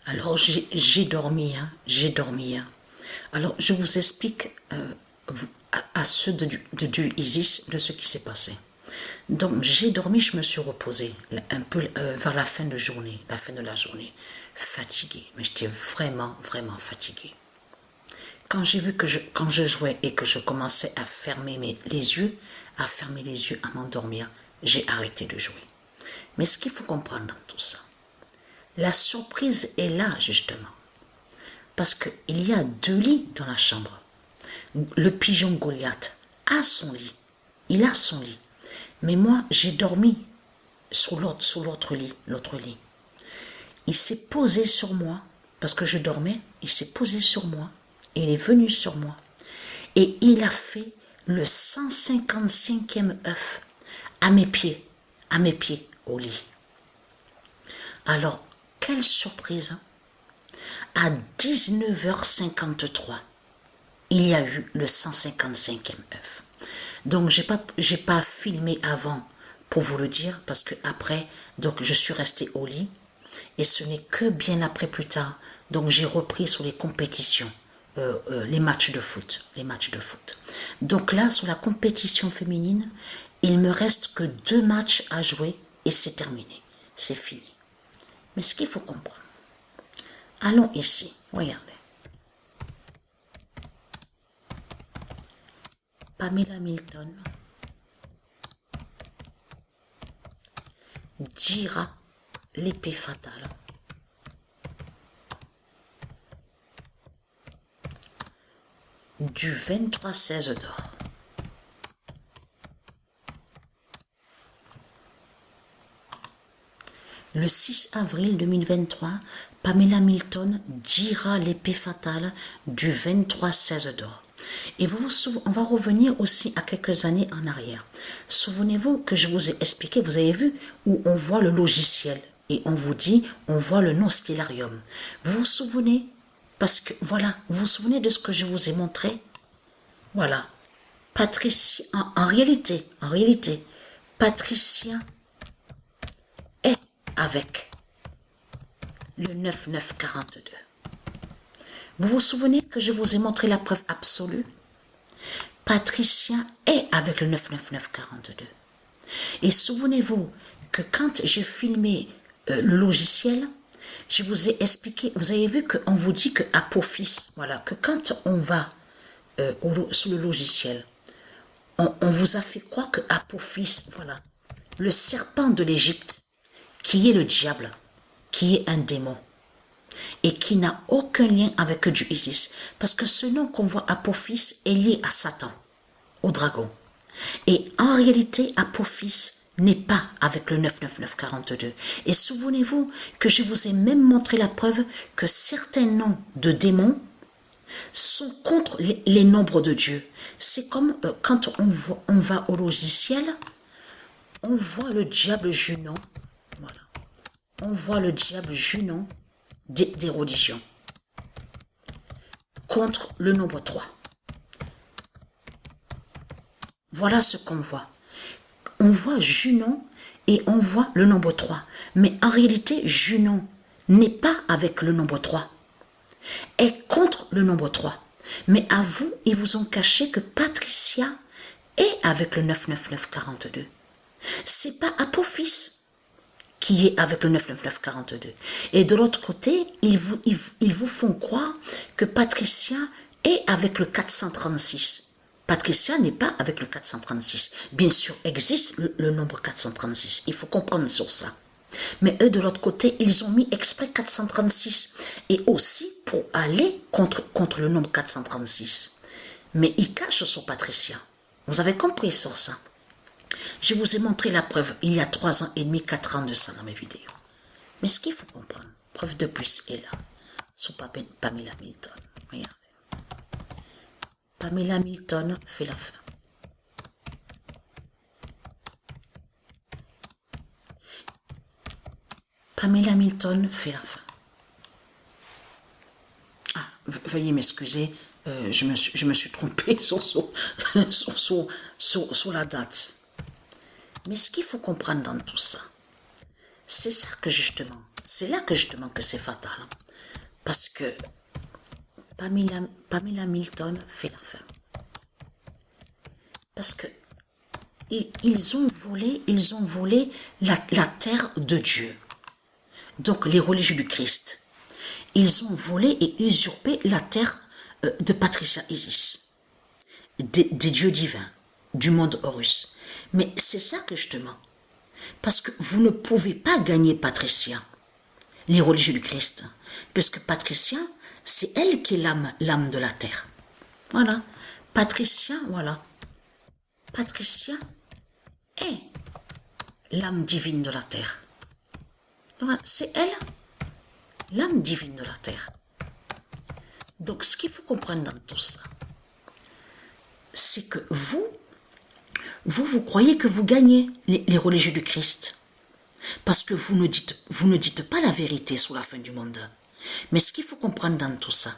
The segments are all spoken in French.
Alors, j'ai dormi, hein, j'ai dormi. Hein. Alors, je vous explique à ceux de Dieu Isis de ce qui s'est passé. Donc, j'ai dormi, je me suis reposée un peu vers la fin de journée, la fin de la journée, fatiguée. Mais j'étais vraiment, vraiment fatiguée. Quand j'ai vu que quand je jouais et que je commençais à fermer les yeux, à m'endormir, j'ai arrêté de jouer. Mais ce qu'il faut comprendre dans tout ça, la surprise est là, justement. Parce qu'il y a 2 lits dans la chambre. Le pigeon Goliath a son lit. Il a son lit. Mais moi, j'ai dormi sous l'autre lit, Il s'est posé sur moi, parce que je dormais, il s'est posé sur moi, et il est venu sur moi. Et il a fait le 155e œuf à mes pieds, au lit. Alors, quelle surprise, hein? À 19h53, il y a eu le 155e œuf. Donc, j'ai pas filmé avant pour vous le dire, parce que après, donc je suis restée au lit, et ce n'est que bien après plus tard, donc j'ai repris sur les compétitions, les matchs de foot, Donc là, sur la compétition féminine, il me reste que 2 matchs à jouer, et c'est terminé, c'est fini. Mais ce qu'il faut comprendre, allons ici, regardez. Pamela Milton dira l'épée fatale. Du 23-16 d'or. Le 6 avril 2023, Pamela Milton dira l'épée fatale du 23-16 d'or. Et on va revenir aussi à quelques années en arrière. Souvenez-vous que je vous ai expliqué, vous avez vu, où on voit le logiciel. Et on vous dit, on voit le nom Stellarium. Vous vous souvenez? Parce que, voilà, vous vous souvenez de ce que je vous ai montré? Voilà. Patricia, en réalité, Patricia est avec le 9942. Vous vous souvenez que je vous ai montré la preuve absolue? Patricia est avec le 99942. Et souvenez-vous que quand j'ai filmé le logiciel, je vous ai expliqué, vous avez vu qu'on vous dit que Apophis, voilà, que quand on va sous le logiciel, on vous a fait croire que Apophis, voilà, le serpent de l'Égypte, qui est le diable, qui est un démon, et qui n'a aucun lien avec Dieu Isis, parce que ce nom qu'on voit Apophis est lié à Satan, au dragon. Et en réalité, Apophis n'est pas avec le 99942. Et souvenez-vous que je vous ai même montré la preuve que certains noms de démons sont contre les nombres de Dieu. C'est comme quand on va au logiciel, on voit le diable Junon, voilà. On voit le diable Junon des religions contre le nombre 3. Voilà ce qu'on voit. On voit Junon et on voit le nombre 3. Mais en réalité, Junon n'est pas avec le nombre 3. Est contre le nombre 3. Mais à vous, ils vous ont caché que Patricia est avec le 99942. C'est pas Apophis qui est avec le 99942. Et de l'autre côté, ils vous font croire que Patricia est avec le 436. Patricia n'est pas avec le 436. Bien sûr, existe le nombre 436. Il faut comprendre sur ça. Mais eux, de l'autre côté, ils ont mis exprès 436. Et aussi pour aller contre le nombre 436. Mais ils cachent sur Patricia. Vous avez compris sur ça? Je vous ai montré la preuve il y a 3 ans et demi, 4 ans de ça dans mes vidéos. Mais ce qu'il faut comprendre, preuve de plus est là, sur Pamela Milton. Regardez. Pamela Milton fait la fin. Pamela Milton fait la fin. Ah, veuillez m'excuser, je me suis trompée sur la date. Mais ce qu'il faut comprendre dans tout ça, c'est ça que justement, c'est là que justement que c'est fatal. Parce que Pamela Milton fait la fin. Parce que ils ont volé la terre de Dieu. Donc les religieux du Christ. Ils ont volé et usurpé la terre de Patricia Isis. Des dieux divins, du monde Horus. Mais c'est ça que je te mens. Parce que vous ne pouvez pas gagner Patricia, les religieux du Christ. Puisque Patricia, c'est elle qui est l'âme de la terre. Voilà. Patricia, voilà. Patricia est l'âme divine de la terre. Voilà. C'est elle, l'âme divine de la terre. Donc, ce qu'il faut comprendre dans tout ça, c'est que vous croyez que vous gagnez les religieux du Christ. Parce que vous ne dites pas la vérité sur la fin du monde. Mais ce qu'il faut comprendre dans tout ça,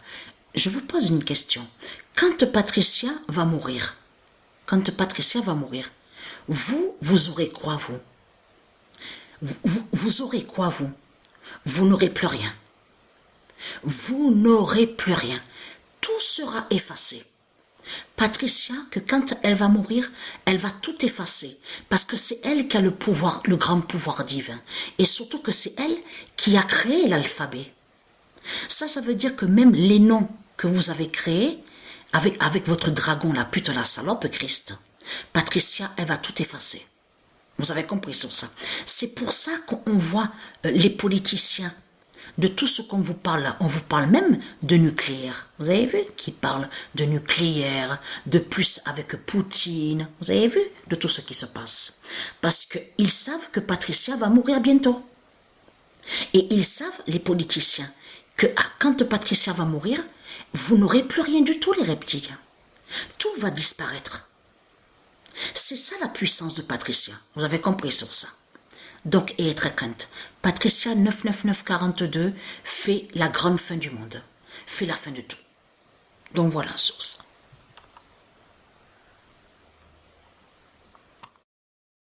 je vous pose une question. Quand Patricia va mourir, vous aurez quoi, vous? Vous aurez quoi, vous? Vous n'aurez plus rien. Vous n'aurez plus rien. Tout sera effacé. Patricia, que quand elle va mourir, elle va tout effacer. Parce que c'est elle qui a le pouvoir, le grand pouvoir divin. Et surtout que c'est elle qui a créé l'alphabet. Ça veut dire que même les noms que vous avez créés, avec votre dragon, la pute, la salope, Christ, Patricia, elle va tout effacer. Vous avez compris sur ça. C'est pour ça qu'on voit les politiciens, de tout ce qu'on vous parle, on vous parle même de nucléaire. Vous avez vu qu'ils parlent de nucléaire, de plus avec Poutine. Vous avez vu de tout ce qui se passe. Parce qu'ils savent que Patricia va mourir bientôt. Et ils savent, les politiciens, que quand Patricia va mourir, vous n'aurez plus rien du tout, les reptiliens. Tout va disparaître. C'est ça la puissance de Patricia. Vous avez compris sur ça. Donc, et être crainte. Patricia 99942 fait la grande fin du monde. Fait la fin de tout. Donc voilà, sur ça.